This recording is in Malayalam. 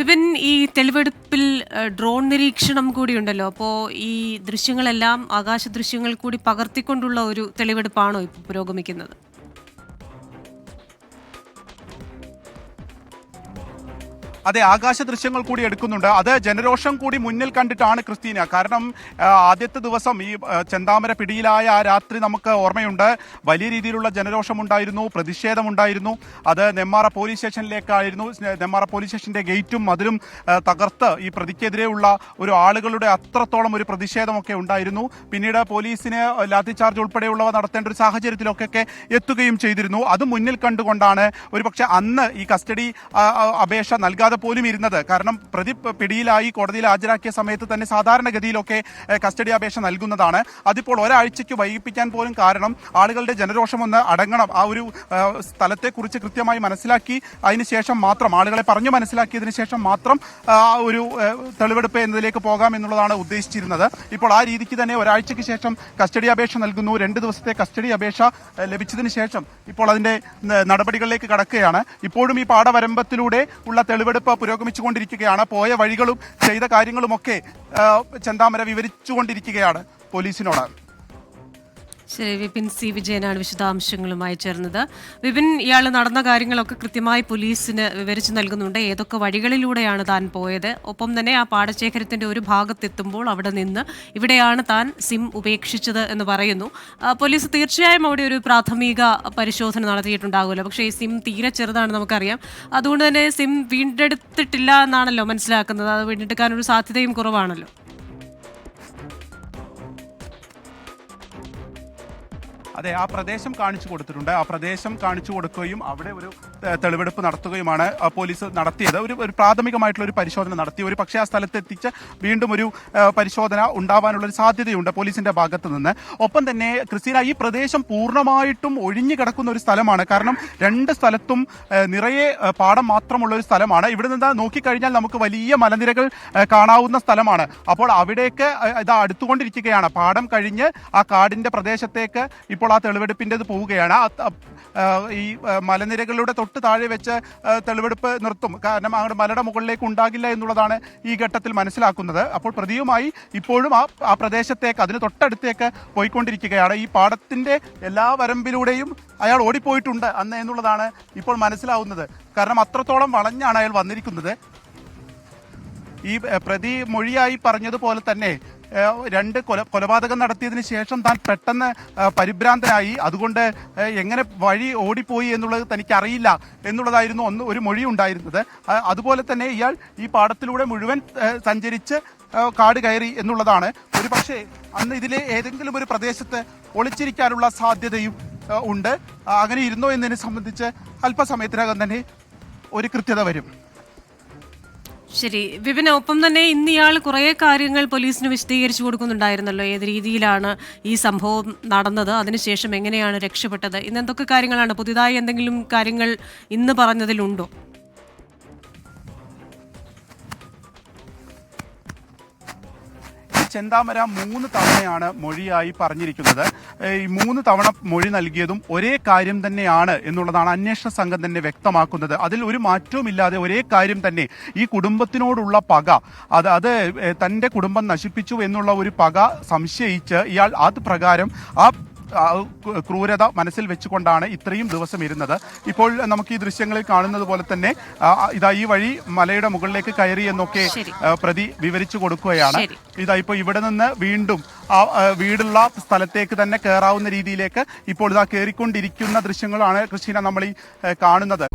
വിപിൻ, ഈ തെളിവെടുപ്പിൽ ഡ്രോൺ നിരീക്ഷണം കൂടിയുണ്ടല്ലോ. അപ്പോൾ ഈ ദൃശ്യങ്ങളെല്ലാം ആകാശ ദൃശ്യങ്ങൾ കൂടി പകർത്തിക്കൊണ്ടുള്ള ഒരു തെളിവെടുപ്പാണോ ഇപ്പോൾ പുരോഗമിക്കുന്നത്? അതെ, ആകാശ ദൃശ്യങ്ങൾ കൂടി എടുക്കുന്നുണ്ട്. അത് ജനരോഷം കൂടി മുന്നിൽ കണ്ടിട്ടാണ് ക്രിസ്റ്റീന. കാരണം ആദ്യത്തെ ദിവസം ഈ ചെന്താമര പിടിയിലായ ആ രാത്രി നമുക്ക് ഓർമ്മയുണ്ട്. വലിയ രീതിയിലുള്ള ജനരോഷമുണ്ടായിരുന്നു, പ്രതിഷേധമുണ്ടായിരുന്നു. അത് നെന്മാറ പോലീസ് സ്റ്റേഷനിലേക്കായിരുന്നു. നെന്മാറ പോലീസ് സ്റ്റേഷന്റെ ഗേറ്റും മതിലും തകർത്ത് ഈ പ്രതിക്കെതിരെയുള്ള ഒരു ആളുകളുടെ അത്രത്തോളം ഒരു പ്രതിഷേധമൊക്കെ ഉണ്ടായിരുന്നു. പിന്നീട് പോലീസിന് ലാത്തിചാർജ് ഉൾപ്പെടെയുള്ളവ നടത്തേണ്ട ഒരു സാഹചര്യത്തിലൊക്കെ എത്തുകയും ചെയ്തിരുന്നു. അത് മുന്നിൽ കണ്ടുകൊണ്ടാണ് ഒരുപക്ഷെ അന്ന് ഈ കസ്റ്റഡി അപേക്ഷ നൽകാതെ പോലും ഇരുന്നത്. കാരണം പ്രതി പിടിയിലായി കോടതിയിൽ ഹാജരാക്കിയ സമയത്ത് തന്നെ സാധാരണഗതിയിലൊക്കെ കസ്റ്റഡി അപേക്ഷ നൽകുന്നതാണ്. അതിപ്പോൾ ഒരാഴ്ചയ്ക്ക് വൈകിപ്പിക്കാൻ പോലും കാരണം ആളുകളുടെ ജനരോഷം ഒന്ന് അടങ്ങണം, ആ ഒരു സ്ഥലത്തെക്കുറിച്ച് കൃത്യമായി മനസ്സിലാക്കി അതിനുശേഷം മാത്രം ആളുകളെ പറഞ്ഞു മനസ്സിലാക്കിയതിനു ശേഷം മാത്രം ഒരു തെളിവെടുപ്പ് എന്നതിലേക്ക് പോകാം എന്നുള്ളതാണ് ഉദ്ദേശിച്ചിരുന്നത്. ഇപ്പോൾ ആ രീതിക്ക് തന്നെ ഒരാഴ്ചയ്ക്ക് ശേഷം കസ്റ്റഡി അപേക്ഷ നൽകുന്നു. 2 ദിവസത്തെ കസ്റ്റഡി അപേക്ഷ ലഭിച്ചതിന് ശേഷം ഇപ്പോൾ അതിന്റെ നടപടികളിലേക്ക് കടക്കുകയാണ്. ഇപ്പോഴും ഈ പാടവരമ്പത്തിലൂടെ ഉള്ള തെളിവെടുപ്പ് പുരോഗമിച്ചുകൊണ്ടിരിക്കുകയാണ്. പോയ വഴികളും ചെയ്ത കാര്യങ്ങളുമൊക്കെ ചെന്താമര വിവരിച്ചുകൊണ്ടിരിക്കുകയാണ് പോലീസിനോട്. ശരി, വിപിൻ സി വിജയനാണ് വിശദാംശങ്ങളുമായി ചേർന്നത്. വിപിൻ, ഇയാൾ നടന്ന കാര്യങ്ങളൊക്കെ കൃത്യമായി പോലീസിന് വിവരിച്ചു നൽകുന്നുണ്ട്. ഏതൊക്കെ വഴികളിലൂടെയാണ് താൻ പോയത്, ഒപ്പം തന്നെ ആ പാടശേഖരത്തിന്റെ ഒരു ഭാഗത്തെത്തുമ്പോൾ അവിടെ നിന്ന് ഇവിടെയാണ് താൻ സിം ഉപേക്ഷിച്ചത് എന്ന് പറയുന്നു. പോലീസ് തീർച്ചയായും അവിടെ ഒരു പ്രാഥമിക പരിശോധന നടത്തിയിട്ടുണ്ടാകുമല്ലോ. പക്ഷേ ഈ സിം തീരെ ചെറുതാണ്, നമുക്കറിയാം. അതുകൊണ്ട് തന്നെ സിം വീണ്ടെടുത്തിട്ടില്ല എന്നാണല്ലോ മനസ്സിലാക്കുന്നത്. അത് വീണ്ടെടുക്കാനൊരു സാധ്യതയും കുറവാണല്ലോ. അതെ, ആ പ്രദേശം കാണിച്ചു കൊടുത്തിട്ടുണ്ട്. ആ പ്രദേശം കാണിച്ചു കൊടുക്കുകയും അവിടെ ഒരു തെളിവെടുപ്പ് നടത്തുകയുമാണ് പോലീസ് നടത്തിയത്. ഒരു പ്രാഥമികമായിട്ടുള്ള ഒരു പരിശോധന നടത്തി. ഒരു പക്ഷേ ആ സ്ഥലത്തെത്തിച്ച് വീണ്ടും ഒരു പരിശോധന ഉണ്ടാവാനുള്ളൊരു സാധ്യതയുണ്ട് പോലീസിന്റെ ഭാഗത്ത് നിന്ന്. ഒപ്പം തന്നെ ക്രിസ്റ്റീന, ഈ പ്രദേശം പൂർണ്ണമായിട്ടും ഒഴിഞ്ഞു കിടക്കുന്ന ഒരു സ്ഥലമാണ്. കാരണം 2 സ്ഥലത്തും നിറയെ പാടം മാത്രമുള്ള ഒരു സ്ഥലമാണ്. ഇവിടെ നിന്ന് നോക്കിക്കഴിഞ്ഞാൽ നമുക്ക് വലിയ മലനിരകൾ കാണാവുന്ന സ്ഥലമാണ്. അപ്പോൾ അവിടേക്ക് ഇത് അടുത്തുകൊണ്ടിരിക്കുകയാണ്. പാടം കഴിഞ്ഞ് ആ കാടിന്റെ പ്രദേശത്തേക്ക് ഇപ്പോൾ ആ തെളിവെടുപ്പിൻ്റെത് പോവുകയാണ്. ഈ മലനിരകളുടെ തൊട്ട് താഴെ വെച്ച് തെളിവെടുപ്പ് നിർത്തും. കാരണം അങ്ങോട്ട് മലയുടെ മുകളിലേക്ക് ഉണ്ടാകില്ല എന്നുള്ളതാണ് ഈ ഘട്ടത്തിൽ മനസ്സിലാക്കുന്നത്. അപ്പോൾ പ്രതിയുമായി ഇപ്പോഴും ആ പ്രദേശത്തേക്ക്, അതിന് തൊട്ടടുത്തേക്ക് പോയിക്കൊണ്ടിരിക്കുകയാണ്. ഈ പാടത്തിന്റെ എല്ലാ വരമ്പിലൂടെയും അയാൾ ഓടിപ്പോയിട്ടുണ്ട് അന്ന് എന്നുള്ളതാണ് ഇപ്പോൾ മനസ്സിലാവുന്നത്. കാരണം അത്രത്തോളം വളഞ്ഞാണ് അയാൾ വന്നിരിക്കുന്നത്. ഈ പ്രതി മൊഴിയായി പറഞ്ഞതുപോലെ തന്നെ 2 കൊലപാതകം നടത്തിയതിന് ശേഷം താൻ പെട്ടെന്ന് പരിഭ്രാന്തനായി. അതുകൊണ്ട് എങ്ങനെ വഴി ഓടിപ്പോയി എന്നുള്ളത് തനിക്കറിയില്ല എന്നുള്ളതായിരുന്നു ഒരു മൊഴി ഉണ്ടായിരുന്നത്. അതുപോലെ തന്നെ ഇയാൾ ഈ പാടത്തിലൂടെ മുഴുവൻ സഞ്ചരിച്ച് കാട് കയറി എന്നുള്ളതാണ്. ഒരു പക്ഷേ അന്ന് ഇതിലെ ഏതെങ്കിലും ഒരു പ്രദേശത്ത് ഒളിച്ചിരിക്കാനുള്ള സാധ്യതയും ഉണ്ട്. അങ്ങനെ ഇരുന്നോ എന്നതിനെ സംബന്ധിച്ച് അല്പസമയത്തിനകം തന്നെ ഒരു കൃത്യത വരും. ശരി വിപിൻ, ഒപ്പം തന്നെ ഇന്ന് ഇയാൾ കുറേ കാര്യങ്ങൾ പോലീസിന് വിശദീകരിച്ചു കൊടുക്കുന്നുണ്ടായിരുന്നല്ലോ. ഏത് രീതിയിലാണ് ഈ സംഭവം നടന്നത്, അതിനുശേഷം എങ്ങനെയാണ് രക്ഷപ്പെട്ടത്, ഇന്ന് എന്തൊക്കെ കാര്യങ്ങളാണ് പുതിയതായി എന്തെങ്കിലും കാര്യങ്ങൾ ഇന്ന് പറഞ്ഞതിലുണ്ടോ? ചെന്താമര 3 തവണയാണ് മൊഴിയായി പറഞ്ഞിരിക്കുന്നത്. ഈ 3 തവണ മൊഴി നൽകിയതും ഒരേ കാര്യം തന്നെയാണ് എന്നുള്ളതാണ് അന്വേഷണ സംഘം തന്നെ വ്യക്തമാക്കുന്നത്. അതിൽ ഒരു മാറ്റവുമില്ലാതെ ഒരേ കാര്യം തന്നെ, ഈ കുടുംബത്തിനോടുള്ള പക, അത് തൻ്റെ കുടുംബം നശിപ്പിച്ചു എന്നുള്ള ഒരു പക സംശയിച്ച് ഇയാൾ അത് പ്രകാരം ആ ക്രൂരത മനസ്സിൽ വെച്ചുകൊണ്ടാണ് ഇത്രയും ദിവസം ഇരുന്നത്. ഇപ്പോൾ നമുക്ക് ഈ ദൃശ്യങ്ങളിൽ കാണുന്നത് പോലെ തന്നെ ഇതാ ഈ വഴി മലയുടെ മുകളിലേക്ക് കയറി എന്നൊക്കെ പ്രതി വിവരിച്ചു കൊടുക്കുകയാണ്. ഇതാ ഇപ്പോൾ ഇവിടെ നിന്ന് വീണ്ടും ആ വീടുള്ള സ്ഥലത്തേക്ക് തന്നെ കയറാവുന്ന രീതിയിലേക്ക് ഇപ്പോൾ ഇതാ കയറിക്കൊണ്ടിരിക്കുന്ന ദൃശ്യങ്ങളാണ് ക്രിസ്റ്റീന നമ്മൾ ഈ കാണുന്നത്.